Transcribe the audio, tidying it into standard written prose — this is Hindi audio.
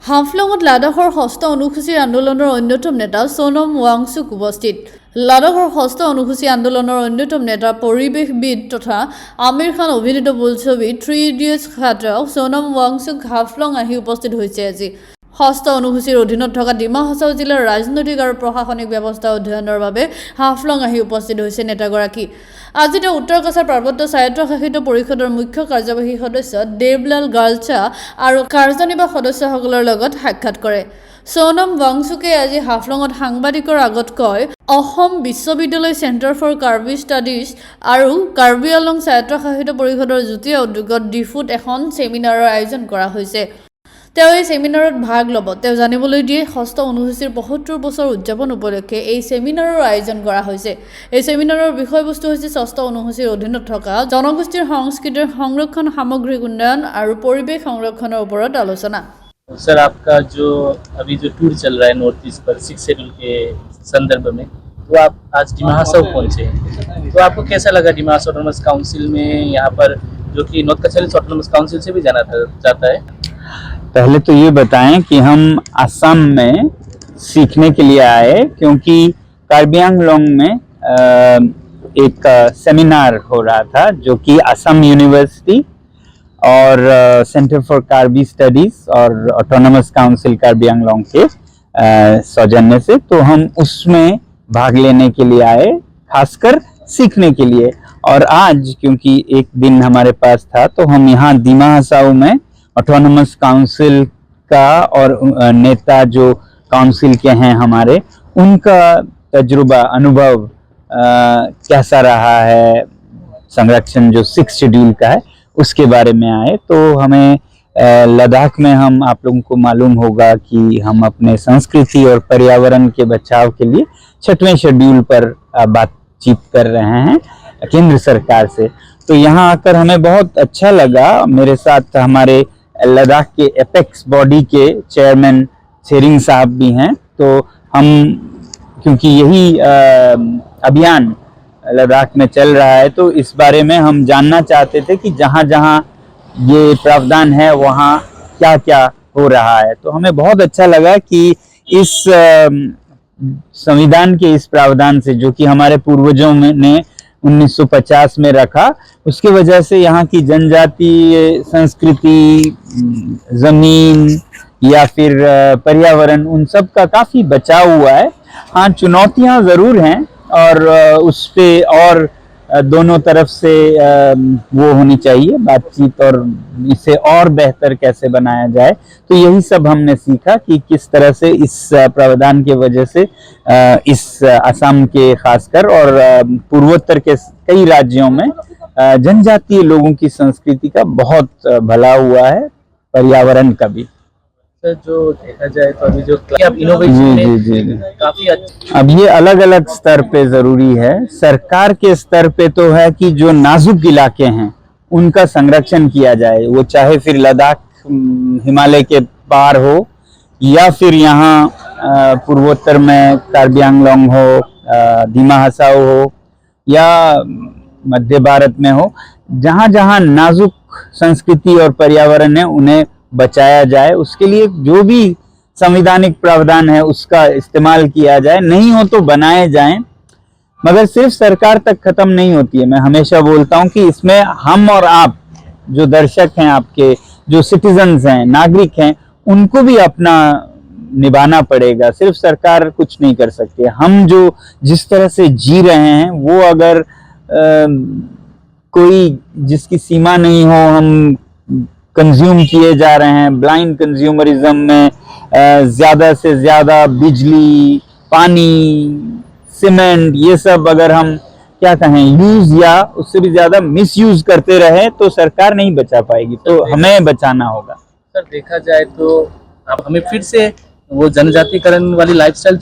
হাফলঙত লাডাখৰ ষষ্ঠ অনুসূচীৰ আন্দোলনৰ অন্যতম নেতা সোনম ৱাংচুক উপস্থিত। লাডাখৰ ষষ্ঠ অনুসূচী আন্দোলনৰ অন্যতম নেতা পৰিৱেশবিদ তথা আমিৰ খান অভিনীত বোলছবি 3 ইডিয়টছ খ্যাত সোনম ৱাংচুক হাফলং আহি উপস্থিত হৈছে আজি। ষষ্ঠ অনুসূচীৰ অধীনত থকা ডিমা হাছাও জিলাৰ ৰাজনৈতিক আৰু প্ৰশাসনিক ব্যৱস্থা অধ্যয়নৰ বাবে হাফলং আহি উপস্থিত হৈছে নেতাগৰাকী। আজি তেওঁ উত্তৰ কাছাৰ পাৰ্বত্য স্বায়ত্তশাসিত পৰিষদৰ মুখ্য কাৰ্যবাহী সদস্য দেৱলাল গালচা আৰু কাৰ্যনিৰ্বাহক সদস্যসকলৰ লগত সাক্ষাৎ কৰে। সোনম ৱাংচুকে আজি হাফলঙত সাংবাদিকৰ আগত কয়, অসম বিশ্ববিদ্যালয় চেণ্টাৰ ফৰ কাৰ্বি ষ্টাডিজ আৰু কাৰ্বি আংলং স্বায়ত্তশাসিত পৰিষদৰ যুটীয়া উদ্যোগত ডিফুত এখন ছেমিনাৰৰ আয়োজন কৰা হৈছে। তেওঁ এই ছেমিনাৰত ভাগ ল'ব। তেওঁ জানিবলৈ দিয়ে ষষ্ঠ অনুসূচীৰ ৭৫ বছৰ উদযাপন উপলক্ষে এই ছেমিনাৰৰ আয়োজন কৰা হৈছে। এই ছেমিনাৰৰ বিষয়বস্তু হৈছে ষষ্ঠ অনুসূচীৰ অধীনত থকা জনগোষ্ঠীৰ সংস্কৃতিৰ সংৰক্ষণ, সামগ্ৰিক উন্নয়ন আৰু পৰিৱেশ সংৰক্ষণৰ ওপৰত আলোচনা। सर, आपका जो अभी जो टूर चल रहा है नॉर्थ ईस्ट पर 6 शेड्यूल के संदर्भ में, तो आप आज डिमा हासाओ पहुंचे, तो आपको कैसा लगा डिमा हासाओ ऑटोनॉमस काउंसिल में? यहाँ पर जो कि नॉर्थ कच्छारी ऑटोनॉमस काउंसिल से भी जाना जाता है। पहले तो ये बताएं कि हम असम में सीखने के लिए आए, क्योंकि कार्बी आंगलोंग में एक सेमिनार हो रहा था जो कि असम यूनिवर्सिटी और सेंटर फॉर कार्बी स्टडीज और ऑटोनॉमस काउंसिल कार्बी आंगलोंग के सौजन्य से, तो हम उसमें भाग लेने के लिए आए, खासकर सीखने के लिए। और आज क्योंकि एक दिन हमारे पास था, तो हम यहाँ डिमा हासाओ में ऑटोनॉमस काउंसिल का और नेता जो काउंसिल के हैं हमारे, उनका तजुर्बा, अनुभव कैसा रहा है, संरक्षण जो 6 शेड्यूल का है उसके बारे में आए। तो हमें लद्दाख में हम आप लोगों को मालूम होगा कि हम अपने संस्कृति और पर्यावरण के बचाव के लिए 6वें शेड्यूल पर बातचीत कर रहे हैं केंद्र सरकार से। तो यहाँ आकर हमें बहुत अच्छा लगा। मेरे साथ हमारे लद्दाख के एपेक्स बॉडी के चेयरमैन शेरिंग साहब भी हैं। तो हम, क्योंकि यही अभियान लद्दाख में चल रहा है, तो इस बारे में हम जानना चाहते थे कि जहाँ जहाँ ये प्रावधान है वहाँ क्या क्या हो रहा है। तो हमें बहुत अच्छा लगा कि इस संविधान के इस प्रावधान से, जो कि हमारे पूर्वजों ने 1950 में रखा, उसकी वजह से यहाँ की जनजाति, संस्कृति, जमीन या फिर पर्यावरण, उन सब का काफी बचाव हुआ है। हाँ, चुनौतियाँ जरूर हैं और उस पे और दोनों तरफ से वो होनी चाहिए बातचीत, और इसे और बेहतर कैसे बनाया जाए। तो यही सब हमने सीखा कि किस तरह से इस प्रावधान के वजह से इस असम के खासकर और पूर्वोत्तर के कई राज्यों में जनजातीय लोगों की संस्कृति का बहुत भला हुआ है, पर्यावरण का भी। जो देखा जाए तो अभी जो इनोवेशन काफी अच्छा, अब ये अलग अलग स्तर पे जरूरी है। सरकार के स्तर पे तो है कि जो नाजुक इलाके हैं उनका संरक्षण किया जाए, वो चाहे फिर लद्दाख हिमालय के पार हो या फिर यहाँ पूर्वोत्तर में कार्बी आंगलोंग हो, डिमा हासाओ हो या मध्य भारत में हो, जहाँ जहाँ नाजुक संस्कृति और पर्यावरण है उन्हें बचाया जाए। उसके लिए जो भी संवैधानिक प्रावधान है उसका इस्तेमाल किया जाए, नहीं हो तो बनाए जाएं, मगर सिर्फ सरकार तक खत्म नहीं होती है। मैं हमेशा बोलता हूं कि इसमें हम और आप जो दर्शक हैं, आपके जो सिटीजन्स हैं, नागरिक हैं, उनको भी अपना निभाना पड़ेगा। सिर्फ सरकार कुछ नहीं कर सकती है। हम जो जिस तरह से जी रहे हैं, वो अगर कोई जिसकी सीमा नहीं हो, हम कंज्यूम किए जा रहे हैं, ब्लाइंड कंज्यूमरिज्म में ज्यादा से ज्यादा बिजली, पानी, सीमेंट, ये सब अगर हम क्या कहें यूज या उससे भी ज्यादा मिसयूज करते रहे तो सरकार नहीं बचा पाएगी। तो हमें बचाना होगा। सर, देखा जाए तो अब हमें फिर से वो जनजातीकरण वाली लाइफस्टाइल